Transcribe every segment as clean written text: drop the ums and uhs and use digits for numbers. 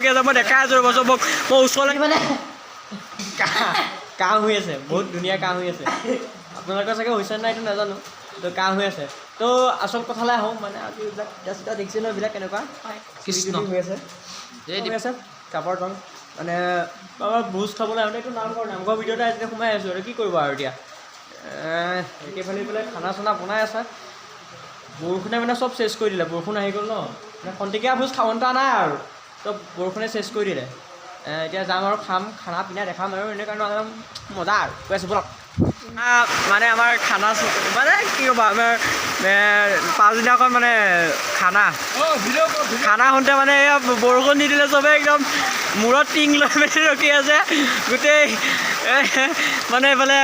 ৰখি আছে মই দেখাই আছোঁ ৰ'ব চবক মই ওচৰলৈ মানে কাহ হৈ আছে বহুত ধুনীয়া কাহ হৈ আছে আপোনালোকৰ চাগে হৈছে নাই এইটো নাজানো তো কাহ হৈ আছে তো আচল কথালৈ আহোঁ মানে আজি এইবিলাক চিধা দেখিছে ন এইবিলাক কেনেকুৱা কৃষ্ণ হৈ আছে কাপৰ তল মানে আমাৰ ভোজ খাবলৈ আহোঁতে এইটো নামঘৰ ভিতৰতে আজিলৈ সোমাই আছোঁ আৰু কি কৰিব আৰু এতিয়া একেফালে পেলাই খানা চানা বনাই আছে বৰষুণে মানে চব চেছ কৰি দিলে বৰষুণ আহি গ'ল ন মানে খন্তেকীয়া ভোজ খাৱন্তা নাই আৰু তো বৰষুণে চেছ কৰি দিলে এতিয়া যাম আৰু খাম খানা পিনা দেখাম আৰু এনেকুৱা একদম মজা আৰু কৈ আছোঁ বলক মানে আমাৰ খানা মানে কি ক'ব আমাৰ পাছদিনাখন মানে খানা শুনতে মানে এয়া বৰষুণ দি দিলে চবেই একদম মূৰত টিং লৈ মেলি ৰখি আছে গোটেই মানে এইফালে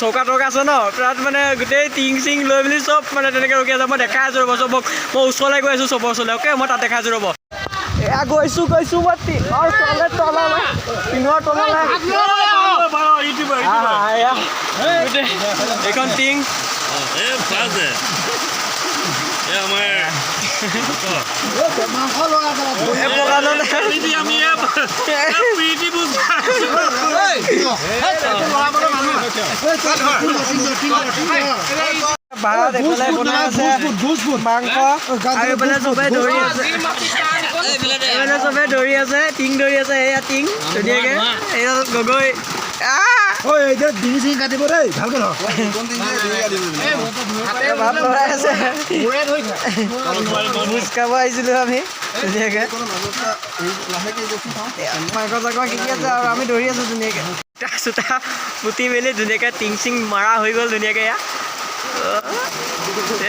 চৌকা তৌকা আছে ন তাত মানে গোটেই টিং চিং লৈ মেলি চব মানে তেনেকৈ ৰখি আছে মই দেখাই আছোঁ ৰ'ব চবক মই ওচৰলৈ গৈ আছোঁ চবৰ ওচৰলৈ অ'কে মই তাত দেখাই আছোঁ ৰ'ব এয়া গৈছোঁ মই টিঙৰ তললৈ এইখন টিং ভাত এইফালে বনাই আছে মাংস আৰু এইফালে চবেই ধৰি আছে এইফালে চবেই ধৰি আছে টিং ধৰি আছে এয়া টিং ধুনীয়াকৈ এয়া গগৈ ডিঙি চিঙি কাটিব দেই ভালকে ভাত লৰাই আছে ভোজ খাব আহিছিলোঁ আমি ধুনীয়াকৈ মাংস চাংস শিকি আছে আৰু আমি ধৰি আছোঁ ধুনীয়াকৈ ইটা চোতা পুতি মেলি ধুনীয়াকৈ টিং চিং মাৰা হৈ গ'ল ধুনীয়াকৈ এয়া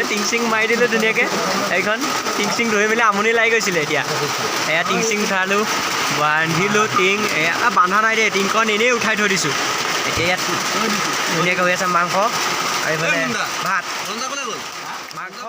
টিং চিং মাৰি দিলোঁ ধুনীয়াকৈ এইখন টিং চিং ধৰি মেলি আমনি লাগি গৈছিলে এতিয়া এয়া টিং চিং উঠালোঁ বান্ধিলোঁ টিং এয়া বান্ধা নাই দেই টিংখন এনেই উঠাই থৈ দিছোঁ এতিয়া ইয়াত ধুনীয়াকৈ হৈ আছে মাংস আৰু এইফালে ভাত মাংস